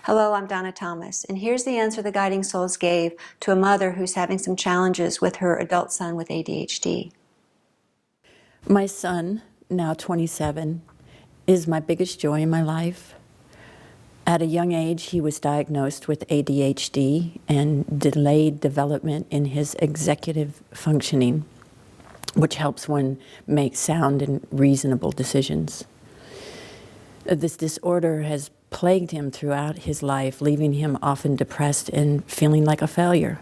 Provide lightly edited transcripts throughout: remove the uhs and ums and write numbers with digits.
Hello, I'm Donna Thomas, and here's the answer the Guiding Souls gave to a mother who's having some challenges with her adult son with ADHD. My son, now 27, is my biggest joy in my life. At a young age, he was diagnosed with ADHD and delayed development in his executive functioning, which helps one make sound and reasonable decisions. This disorder has plagued him throughout his life, leaving him often depressed and feeling like a failure.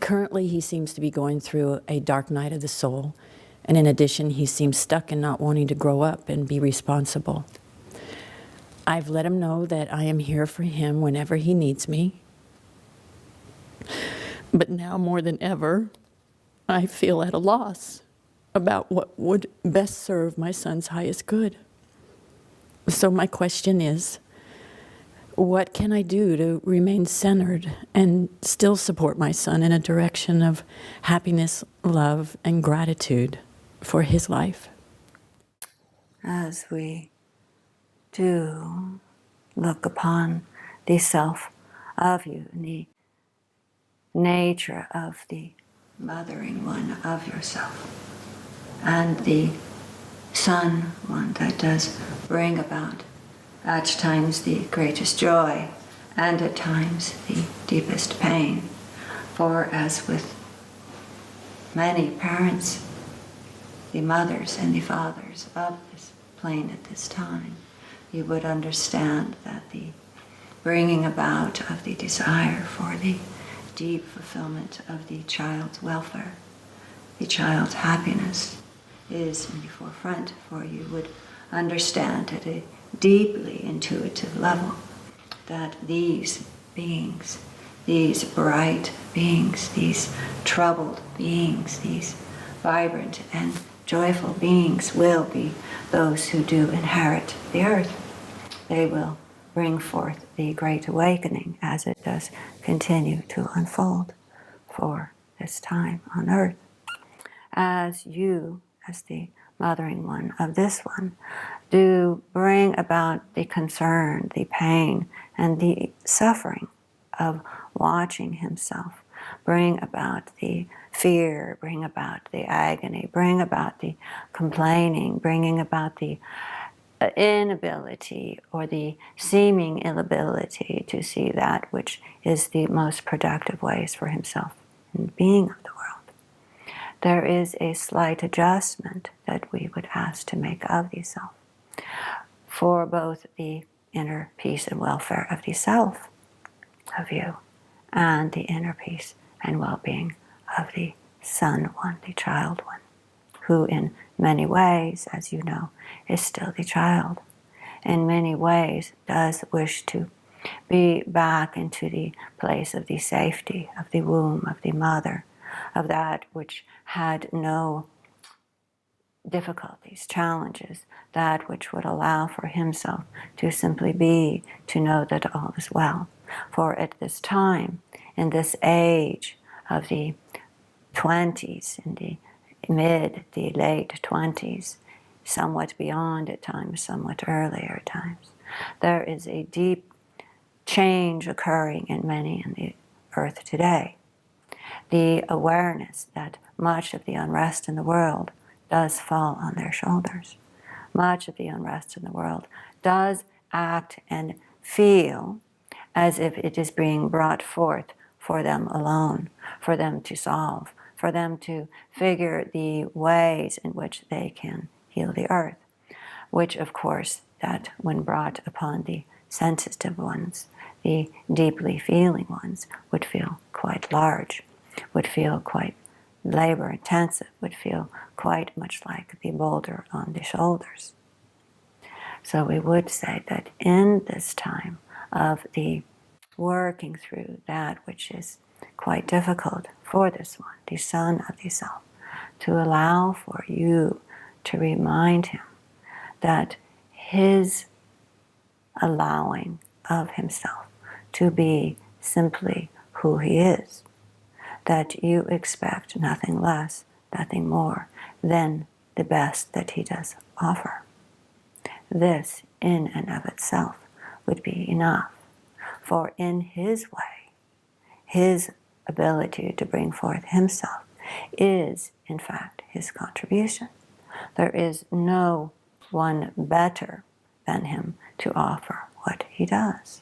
Currently, he seems to be going through a dark night of the soul, and in addition, he seems stuck in not wanting to grow up and be responsible. I've let him know that I am here for him whenever he needs me. But now more than ever, I feel at a loss about what would best serve my son's highest good. So my question is, what can I do to remain centered and still support my son in a direction of happiness, love, and gratitude for his life? As we do look upon the self of you, and the nature of the mothering one of yourself, and the son one that does bring about at times the greatest joy and at times the deepest pain. For as with many parents, the mothers and the fathers of this plane at this time, you would understand that the bringing about of the desire for the deep fulfillment of the child's welfare, the child's happiness, is in the forefront, for you would understand at a deeply intuitive level that these beings, these bright beings, these troubled beings, these vibrant and joyful beings will be those who do inherit the earth. They will bring forth the great awakening as it does continue to unfold for this time on earth. As you, as the mothering one of this one, do bring about the concern, the pain, and the suffering of watching himself, bring about the fear, bring about the agony, bring about the complaining, bringing about the inability or the seeming inability to see that which is the most productive ways for himself in being of the world. There is a slight adjustment that we would ask to make of the self for both the inner peace and welfare of the self of you and the inner peace and well-being of the son one, the child one, who in many ways, as you know, is still the child. In many ways does wish to be back into the place of the safety of the womb of the mother, of that which had no difficulties, challenges, that which would allow for himself to simply be, to know that all is well. For at this time, in this age of the 20s, in the the late 20s, somewhat beyond at times, somewhat earlier at times, there is a deep change occurring in many in the earth today. The awareness that much of the unrest in the world does fall on their shoulders. Much of the unrest in the world does act and feel as if it is being brought forth for them alone, for them to solve, for them to figure the ways in which they can heal the earth, which of course that when brought upon the sensitive ones, the deeply feeling ones, would feel quite large, would feel quite labor intensive, would feel quite much like the boulder on the shoulders. So we would say that in this time of the working through that which is quite difficult for this one, the son of the self, to allow for you to remind him that his allowing of himself to be simply who he is, that you expect nothing less, nothing more than the best that he does offer. This, in and of itself, would be enough. For in his way, his ability to bring forth himself is, in fact, his contribution. There is no one better than him to offer what he does.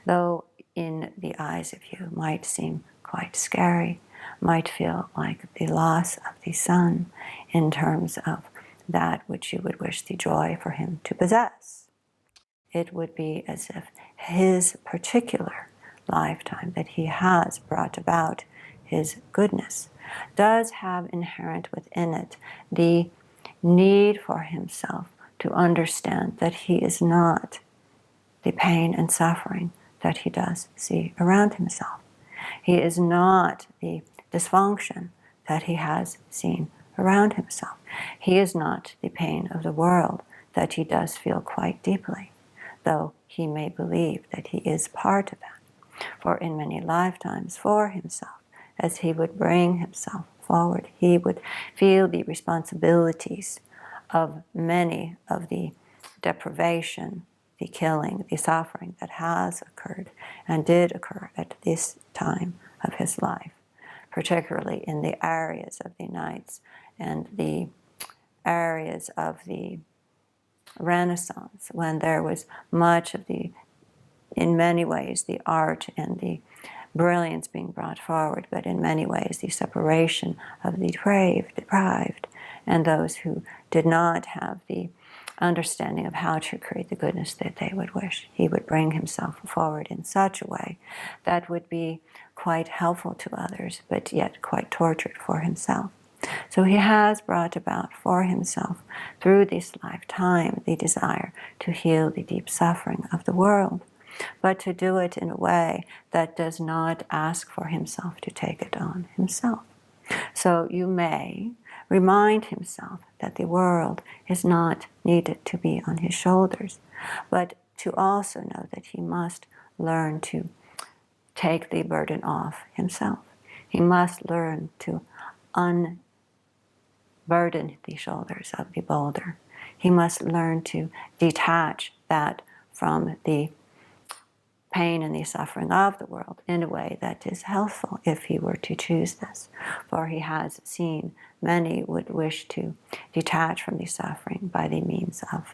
Though in the eyes of you might seem quite scary, might feel like the loss of the son in terms of that which you would wish the joy for him to possess. It would be as if his particular lifetime that he has brought about, his goodness, does have inherent within it the need for himself to understand that he is not the pain and suffering that he does see around himself. He is not the dysfunction that he has seen around himself. He is not the pain of the world that he does feel quite deeply, though he may believe that he is part of that. For in many lifetimes for himself, as he would bring himself forward, he would feel the responsibilities of many of the deprivation, the killing, the suffering that has occurred and did occur at this time of his life, particularly in the areas of the Knights and the areas of the Renaissance, when there was much of the, in many ways, the art and the brilliance being brought forward, but in many ways the separation of the deprived, and those who did not have the understanding of how to create the goodness that they would wish. He would bring himself forward in such a way that would be quite helpful to others, but yet quite tortured for himself. So he has brought about for himself, through this lifetime, the desire to heal the deep suffering of the world, but to do it in a way that does not ask for himself to take it on himself. So you may remind himself that the world is not needed to be on his shoulders, but to also know that he must learn to take the burden off himself. He must learn to unburden the shoulders of the boulder. He must learn to detach that from the pain and the suffering of the world in a way that is healthful if he were to choose this. For he has seen many would wish to detach from the suffering by the means of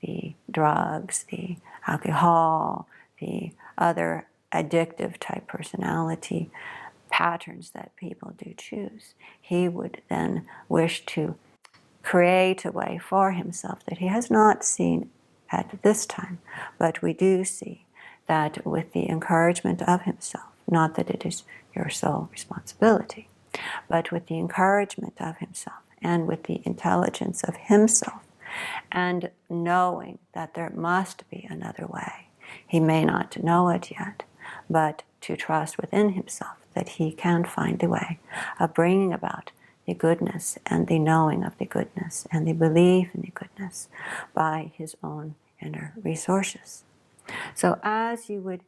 the drugs, the alcohol, the other addictive type personality patterns that people do choose. He would then wish to create a way for himself that he has not seen at this time, but we do see that with the encouragement of himself, not that it is your sole responsibility, but with the encouragement of himself and with the intelligence of himself, and knowing that there must be another way. He may not know it yet, but to trust within himself that he can find a way of bringing about the goodness and the knowing of the goodness and the belief in the goodness by his own inner resources. So as you would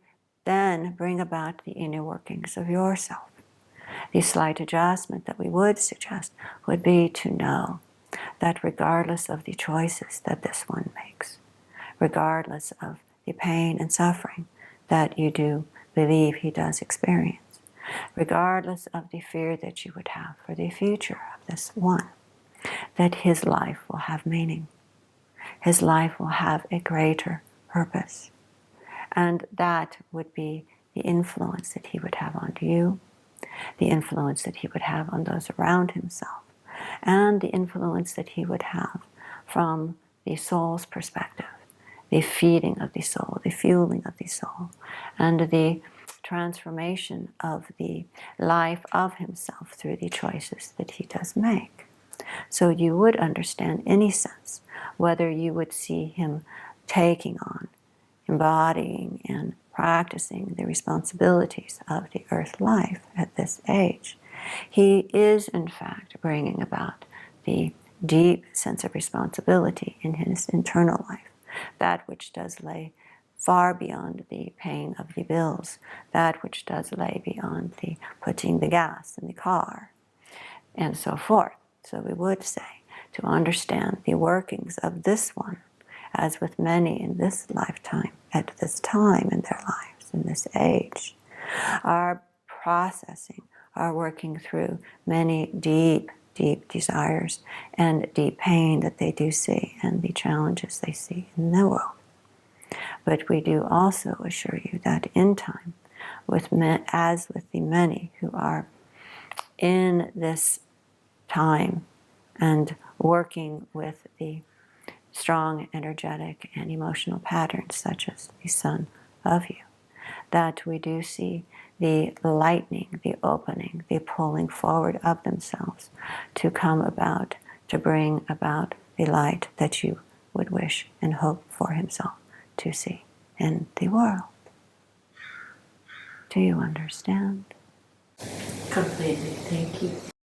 then bring about the inner workings of yourself, the slight adjustment that we would suggest would be to know that regardless of the choices that this one makes, regardless of the pain and suffering that you do believe he does experience, regardless of the fear that you would have for the future of this one, that his life will have meaning. His life will have a greater purpose. And that would be the influence that he would have on you, the influence that he would have on those around himself, and the influence that he would have from the soul's perspective, the feeding of the soul, the fueling of the soul, and the transformation of the life of himself through the choices that he does make. So you would understand in a sense whether you would see him taking on, embodying and practicing the responsibilities of the earth life at this age. He is, in fact, bringing about the deep sense of responsibility in his internal life, that which does lay far beyond the paying of the bills, that which does lay beyond the putting the gas in the car, and so forth. So we would say to understand the workings of this one, as with many in this lifetime at this time in their lives, in this age, are processing, are working through many deep, deep desires and deep pain that they do see and the challenges they see in the world. But we do also assure you that in time, as with the many who are in this time and working with the strong, energetic, and emotional patterns such as the son of you, that we do see the lightening, the opening, the pulling forward of themselves to come about, to bring about the light that you would wish and hope for himself to see in the world. Do you understand? Completely. Thank you.